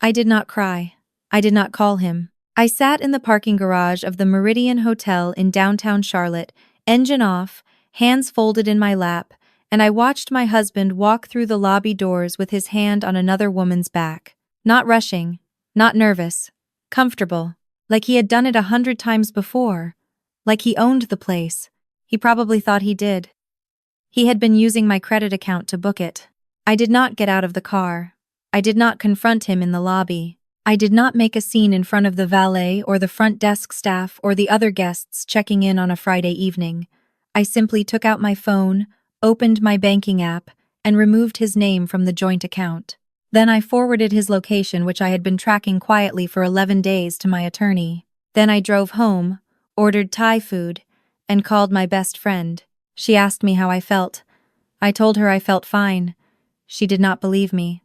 I did not cry. I did not call him. I sat in the parking garage of the Meridian Hotel in downtown Charlotte, engine off, hands folded in my lap, and I watched my husband walk through the lobby doors with his hand on another woman's back. Not rushing, not nervous, comfortable, like he had done it 100 times before, like he owned the place. He probably thought he did. He had been using my credit account to book it. I did not get out of the car. I did not confront him in the lobby. I did not make a scene in front of the valet or the front desk staff or the other guests checking in on a Friday evening. I simply took out my phone, opened my banking app, and removed his name from the joint account. Then I forwarded his location, which I had been tracking quietly for 11 days, to my attorney. Then I drove home, ordered Thai food, and called my best friend. She asked me how I felt. I told her I felt fine. She did not believe me.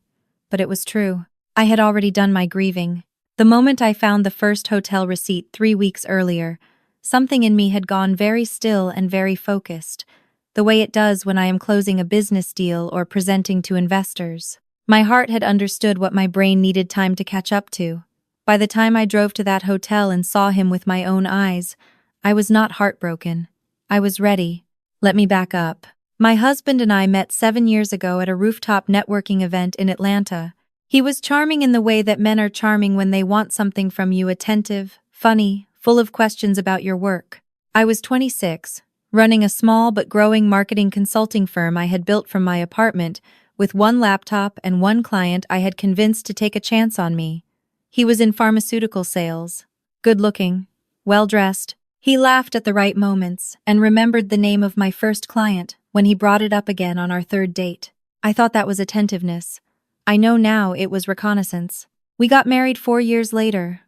But it was true. I had already done my grieving. The moment I found the first hotel receipt 3 weeks earlier, something in me had gone very still and very focused, the way it does when I am closing a business deal or presenting to investors. My heart had understood what my brain needed time to catch up to. By the time I drove to that hotel and saw him with my own eyes, I was not heartbroken. I was ready. Let me back up. My husband and I met 7 years ago at a rooftop networking event in Atlanta. He was charming in the way that men are charming when they want something from you: attentive, funny, full of questions about your work. I was 26, running a small but growing marketing consulting firm I had built from my apartment, with one laptop and one client I had convinced to take a chance on me. He was in pharmaceutical sales, good-looking, well-dressed. He laughed at the right moments and remembered the name of my first client when he brought it up again on our third date. I thought that was attentiveness. I know now it was reconnaissance. We got married 4 years later.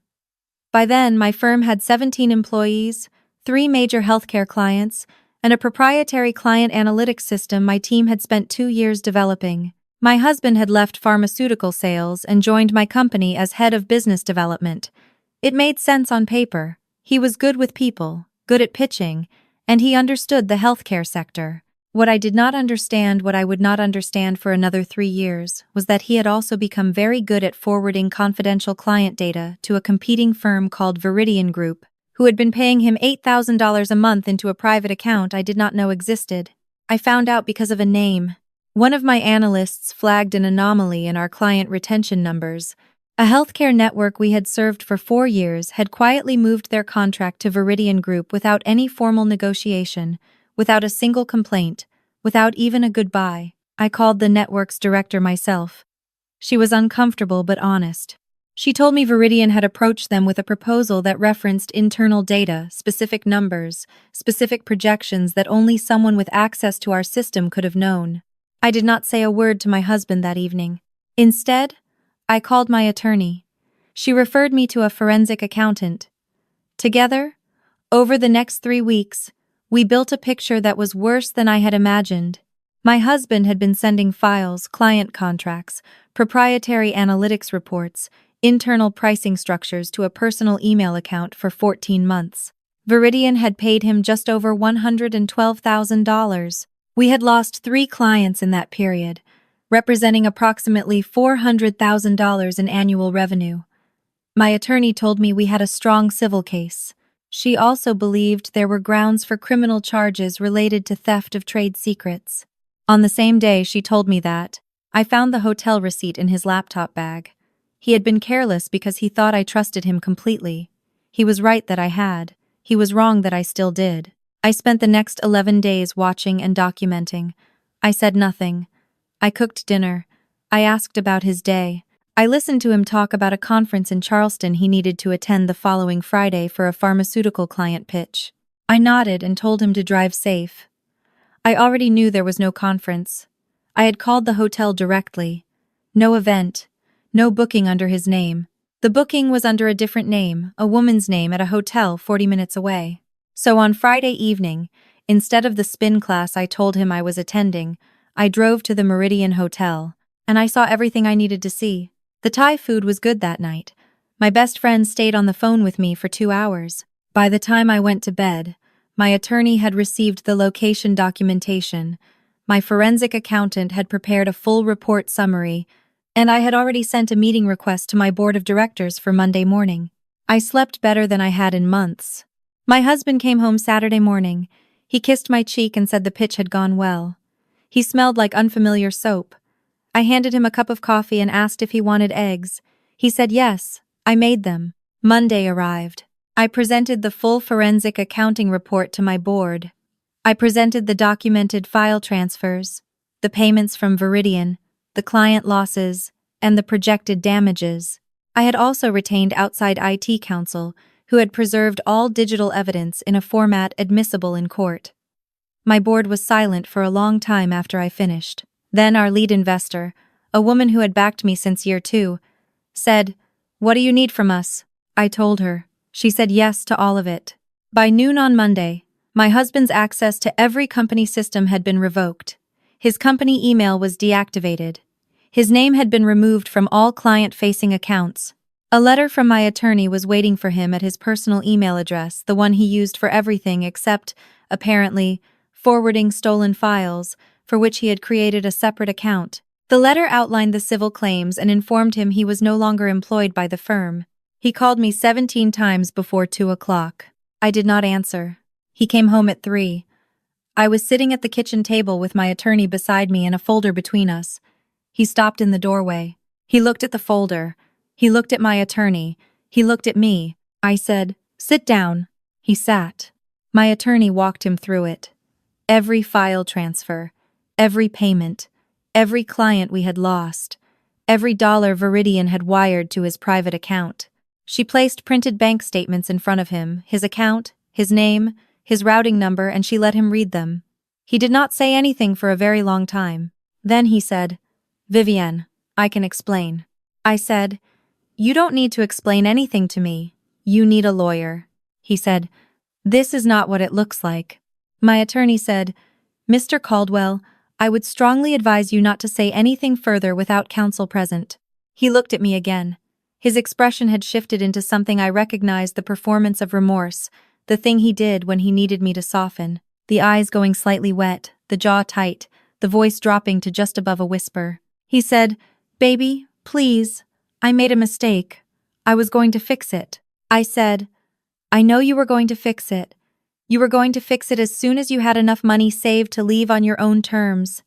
By then, my firm had 17 employees, 3 major healthcare clients, and a proprietary client analytics system my team had spent 2 years developing. My husband had left pharmaceutical sales and joined my company as head of business development. It made sense on paper. He was good with people, good at pitching, and he understood the healthcare sector. What I did not understand, what I would not understand for another 3 years, was that he had also become very good at forwarding confidential client data to a competing firm called Viridian Group, who had been paying him $8,000 a month into a private account I did not know existed. I found out because of a name. One of my analysts flagged an anomaly in our client retention numbers. A healthcare network we had served for 4 years had quietly moved their contract to Viridian Group without any formal negotiation, without a single complaint, without even a goodbye. I called the network's director myself. She was uncomfortable but honest. She told me Viridian had approached them with a proposal that referenced internal data, specific numbers, specific projections that only someone with access to our system could have known. I did not say a word to my husband that evening. Instead, I called my attorney. She referred me to a forensic accountant. Together, over the next 3 weeks, we built a picture that was worse than I had imagined. My husband had been sending files, client contracts, proprietary analytics reports, internal pricing structures to a personal email account for 14 months. Viridian had paid him just over $112,000. We had lost 3 clients in that period, representing approximately $400,000 in annual revenue. My attorney told me we had a strong civil case. She also believed there were grounds for criminal charges related to theft of trade secrets. On the same day she told me that, I found the hotel receipt in his laptop bag. He had been careless because he thought I trusted him completely. He was right that I had. He was wrong that I still did. I spent the next 11 days watching and documenting. I said nothing. I cooked dinner. I asked about his day. I listened to him talk about a conference in Charleston he needed to attend the following Friday for a pharmaceutical client pitch. I nodded and told him to drive safe. I already knew there was no conference. I had called the hotel directly. No event. No booking under his name. The booking was under a different name, a woman's name, at a hotel 40 minutes away. So on Friday evening, instead of the spin class I told him I was attending, I drove to the Meridian Hotel, and I saw everything I needed to see. The Thai food was good that night. My best friend stayed on the phone with me for 2 hours. By the time I went to bed, my attorney had received the location documentation. My forensic accountant had prepared a full report summary, and I had already sent a meeting request to my board of directors for Monday morning. I slept better than I had in months. My husband came home Saturday morning. He kissed my cheek and said the pitch had gone well. He smelled like unfamiliar soap. I handed him a cup of coffee and asked if he wanted eggs. He said yes. I made them. Monday arrived. I presented the full forensic accounting report to my board. I presented the documented file transfers, the payments from Veridian, the client losses, and the projected damages. I had also retained outside IT counsel, who had preserved all digital evidence in a format admissible in court. My board was silent for a long time after I finished. Then our lead investor, a woman who had backed me since year 2, said, "What do you need from us?" I told her. She said yes to all of it. By noon on Monday, my husband's access to every company system had been revoked. His company email was deactivated. His name had been removed from all client-facing accounts. A letter from my attorney was waiting for him at his personal email address, the one he used for everything except, apparently, forwarding stolen files, for which he had created a separate account. The letter outlined the civil claims and informed him he was no longer employed by the firm. He called me 17 times before 2 o'clock. I did not answer. He came home at 3. I was sitting at the kitchen table with my attorney beside me and a folder between us. He stopped in the doorway. He looked at the folder. He looked at my attorney. He looked at me. I said, "Sit down." He sat. My attorney walked him through it. Every file transfer, every payment, every client we had lost, every dollar Veridian had wired to his private account. She placed printed bank statements in front of him, his account, his name, his routing number, and she let him read them. He did not say anything for a very long time. Then he said, "Vivienne, I can explain." I said, "You don't need to explain anything to me. You need a lawyer." He said, "This is not what it looks like." My attorney said, "Mr. Caldwell, I would strongly advise you not to say anything further without counsel present." He looked at me again. His expression had shifted into something I recognized: the performance of remorse, the thing he did when he needed me to soften. The eyes going slightly wet, the jaw tight, the voice dropping to just above a whisper. He said, "Baby, please, I made a mistake. I was going to fix it." I said, "I know you were going to fix it. You were going to fix it as soon as you had enough money saved to leave on your own terms."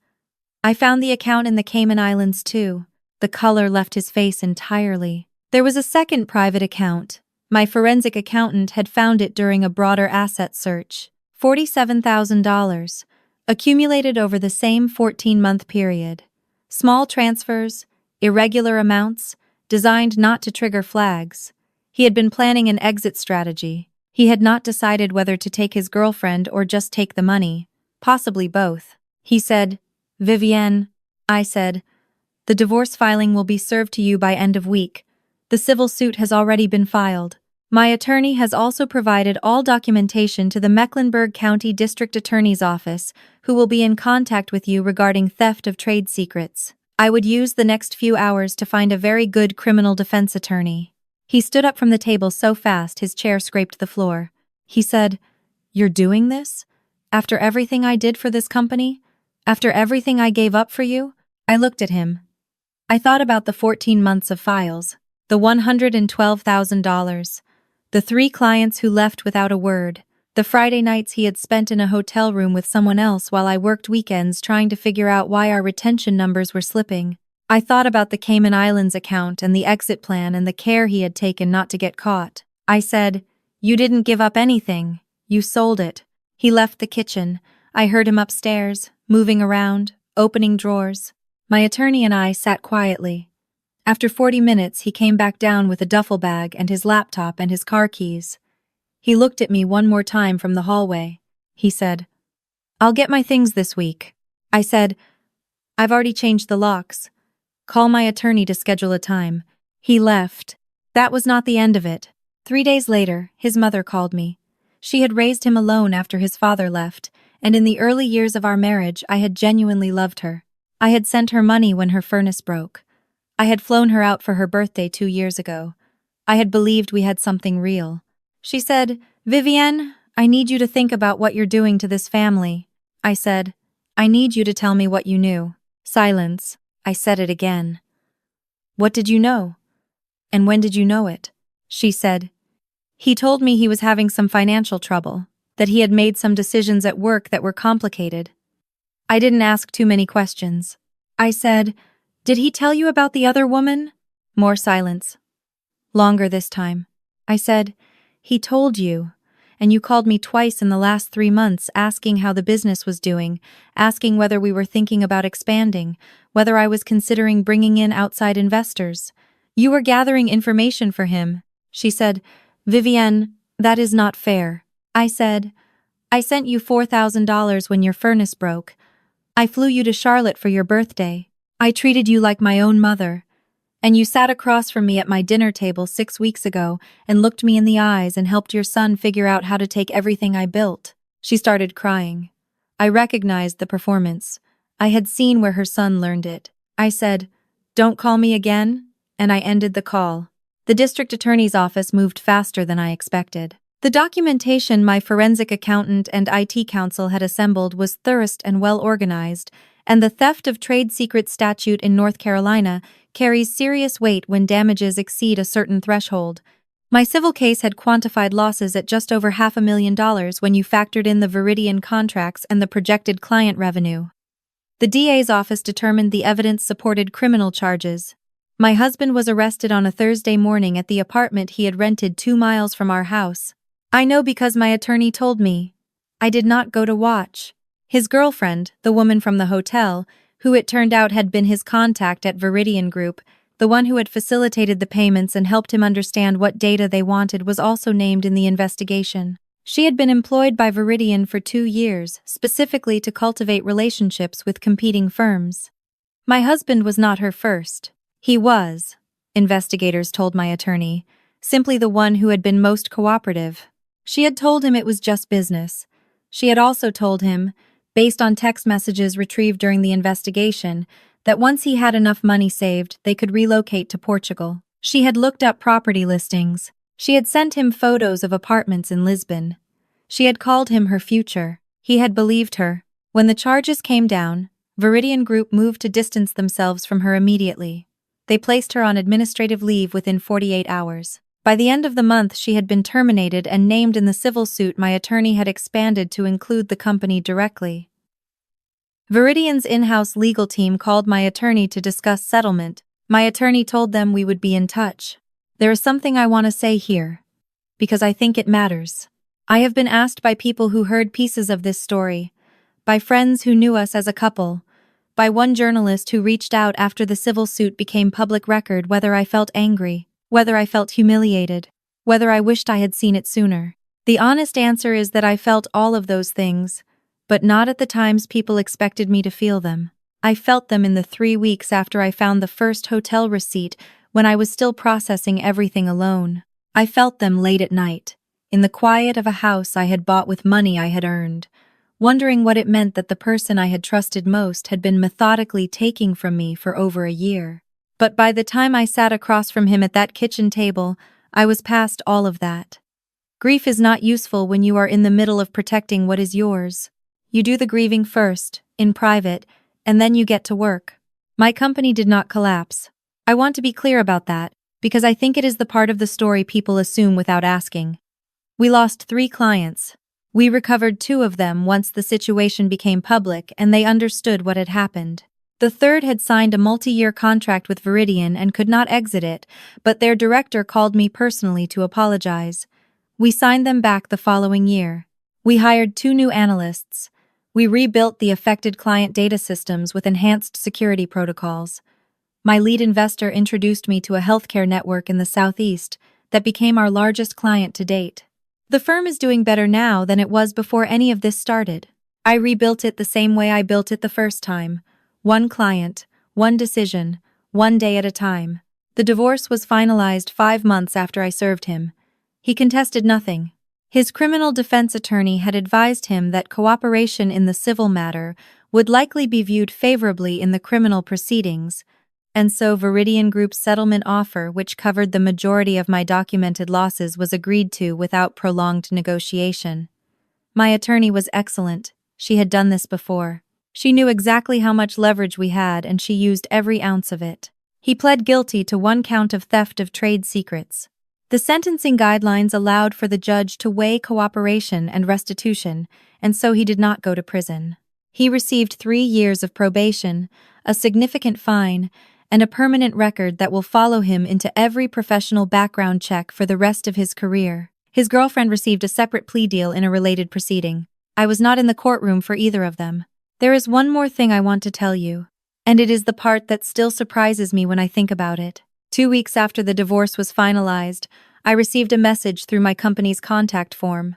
I found the account in the Cayman Islands too. The color left his face entirely. There was a second private account. My forensic accountant had found it during a broader asset search. $47,000, accumulated over the same 14-month period. Small transfers, irregular amounts, designed not to trigger flags. He had been planning an exit strategy. He had not decided whether to take his girlfriend or just take the money, possibly both. He said, "Vivienne," I said, "the divorce filing will be served to you by end of week. The civil suit has already been filed. My attorney has also provided all documentation to the Mecklenburg County District Attorney's Office, who will be in contact with you regarding theft of trade secrets. I would use the next few hours to find a very good criminal defense attorney." He stood up from the table so fast his chair scraped the floor. He said, "You're doing this? After everything I did for this company? After everything I gave up for you?" I looked at him. I thought about the 14 months of files, the $112,000, the 3 clients who left without a word, the Friday nights he had spent in a hotel room with someone else while I worked weekends trying to figure out why our retention numbers were slipping. I thought about the Cayman Islands account and the exit plan and the care he had taken not to get caught. I said, "You didn't give up anything. You sold it." He left the kitchen. I heard him upstairs, moving around, opening drawers. My attorney and I sat quietly. After 40 minutes, he came back down with a duffel bag and his laptop and his car keys. He looked at me one more time from the hallway. He said, "I'll get my things this week." I said, "I've already changed the locks. Call my attorney to schedule a time." He left. That was not the end of it. 3 days later, his mother called me. She had raised him alone after his father left, and in the early years of our marriage I had genuinely loved her. I had sent her money when her furnace broke. I had flown her out for her birthday 2 years ago. I had believed we had something real. She said, "Vivienne, I need you to think about what you're doing to this family." I said, "I need you to tell me what you knew." Silence. I said it again. What did you know? And when did you know it? She said. He told me he was having some financial trouble, that he had made some decisions at work that were complicated. I didn't ask too many questions. I said, "Did he tell you about the other woman?" More silence. Longer this time. I said, "He told you, and you called me twice in the last 3 months asking how the business was doing, asking whether we were thinking about expanding, whether I was considering bringing in outside investors. You were gathering information for him." She said, "Vivienne, that is not fair." I said, "I sent you $4,000 when your furnace broke. I flew you to Charlotte for your birthday. I treated you like my own mother. And you sat across from me at my dinner table 6 weeks ago and looked me in the eyes and helped your son figure out how to take everything I built." She started crying. I recognized the performance. I had seen where her son learned it. I said, "Don't call me again," and I ended the call. The district attorney's office moved faster than I expected. The documentation my forensic accountant and IT counsel had assembled was thorough and well organized, and the theft of trade secret statute in North Carolina carries serious weight when damages exceed a certain threshold. My civil case had quantified losses at just over $500,000 when you factored in the Viridian contracts and the projected client revenue. The DA's office determined the evidence supported criminal charges. My husband was arrested on a Thursday morning at the apartment he had rented 2 miles from our house. I know because my attorney told me. I did not go to watch. His girlfriend, the woman from the hotel, who it turned out had been his contact at Viridian Group, the one who had facilitated the payments and helped him understand what data they wanted, was also named in the investigation. She had been employed by Viridian for 2 years, specifically to cultivate relationships with competing firms. My husband was not her first. He was, investigators told my attorney, simply the one who had been most cooperative. She had told him it was just business. She had also told him, based on text messages retrieved during the investigation, that once he had enough money saved, they could relocate to Portugal. She had looked up property listings. She had sent him photos of apartments in Lisbon. She had called him her future. He had believed her. When the charges came down, Viridian Group moved to distance themselves from her immediately. They placed her on administrative leave within 48 hours. By the end of the month, she had been terminated and named in the civil suit my attorney had expanded to include the company directly. Viridian's in-house legal team called my attorney to discuss settlement. My attorney told them we would be in touch. There is something I want to say here, because I think it matters. I have been asked by people who heard pieces of this story, by friends who knew us as a couple, by one journalist who reached out after the civil suit became public record, whether I felt angry, whether I felt humiliated, whether I wished I had seen it sooner. The honest answer is that I felt all of those things, but not at the times people expected me to feel them. I felt them in the 3 weeks after I found the first hotel receipt, when I was still processing everything alone. I felt them late at night, in the quiet of a house I had bought with money I had earned, wondering what it meant that the person I had trusted most had been methodically taking from me for over a year. But by the time I sat across from him at that kitchen table, I was past all of that. Grief is not useful when you are in the middle of protecting what is yours. You do the grieving first, in private, and then you get to work. My company did not collapse. I want to be clear about that, because I think it is the part of the story people assume without asking. We lost 3 clients. We recovered 2 of them once the situation became public and they understood what had happened. The third had signed a multi-year contract with Viridian and could not exit it, but their director called me personally to apologize. We signed them back the following year. We hired 2 new analysts. We rebuilt the affected client data systems with enhanced security protocols. My lead investor introduced me to a healthcare network in the Southeast that became our largest client to date. The firm is doing better now than it was before any of this started. I rebuilt it the same way I built it the first time. 1 client, 1 decision, 1 day at a time. The divorce was finalized 5 months after I served him. He contested nothing. His criminal defense attorney had advised him that cooperation in the civil matter would likely be viewed favorably in the criminal proceedings, and so Viridian Group's settlement offer, which covered the majority of my documented losses, was agreed to without prolonged negotiation. My attorney was excellent. She had done this before. She knew exactly how much leverage we had and she used every ounce of it. He pled guilty to 1 count of theft of trade secrets. The sentencing guidelines allowed for the judge to weigh cooperation and restitution, and so he did not go to prison. He received 3 years of probation, a significant fine, and a permanent record that will follow him into every professional background check for the rest of his career. His girlfriend received a separate plea deal in a related proceeding. I was not in the courtroom for either of them. There is one more thing I want to tell you, and it is the part that still surprises me when I think about it. 2 weeks after the divorce was finalized, I received a message through my company's contact form.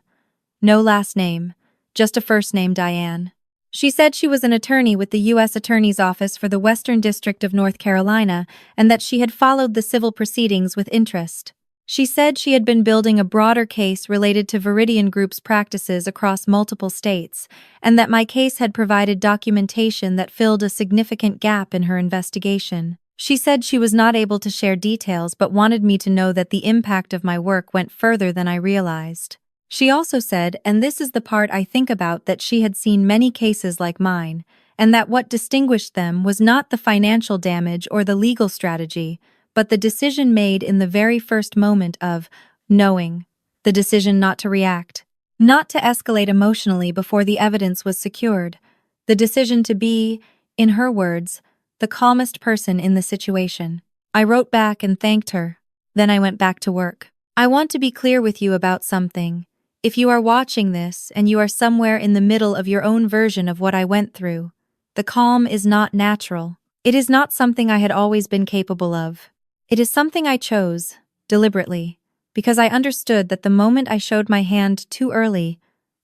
No last name, just a first name, Diane. She said she was an attorney with the U.S. Attorney's Office for the Western District of North Carolina and that she had followed the civil proceedings with interest. She said she had been building a broader case related to Viridian Group's practices across multiple states, and that my case had provided documentation that filled a significant gap in her investigation. She said she was not able to share details but wanted me to know that the impact of my work went further than I realized. She also said, and this is the part I think about, that she had seen many cases like mine, and that what distinguished them was not the financial damage or the legal strategy, but the decision made in the very first moment of knowing, the decision not to react, not to escalate emotionally before the evidence was secured, the decision to be, in her words, the calmest person in the situation. I wrote back and thanked her. Then I went back to work. I want to be clear with you about something. If you are watching this and you are somewhere in the middle of your own version of what I went through, the calm is not natural. It is not something I had always been capable of. It is something I chose, deliberately, because I understood that the moment I showed my hand too early,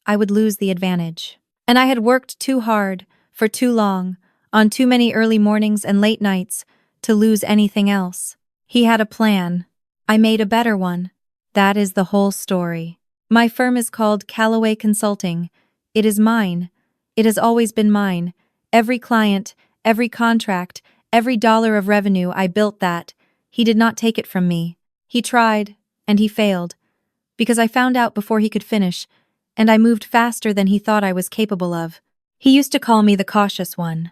I would lose the advantage. And I had worked too hard, for too long, on too many early mornings and late nights, to lose anything else. He had a plan. I made a better one. That is the whole story. My firm is called Callaway Consulting. It is mine. It has always been mine. Every client, every contract, every dollar of revenue, I built that. He did not take it from me. He tried, and he failed, because I found out before he could finish, and I moved faster than he thought I was capable of. He used to call me the cautious one.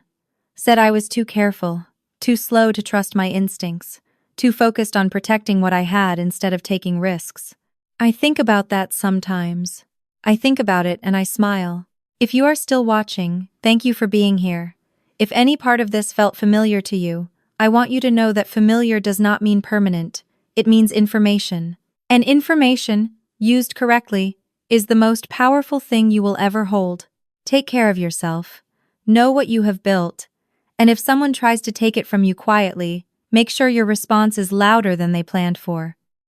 Said I was too careful, too slow to trust my instincts, too focused on protecting what I had instead of taking risks. I think about that sometimes. I think about it and I smile. If you are still watching, thank you for being here. If any part of this felt familiar to you, I want you to know that familiar does not mean permanent. It means information. And information, used correctly, is the most powerful thing you will ever hold. Take care of yourself. Know what you have built. And if someone tries to take it from you quietly, make sure your response is louder than they planned for.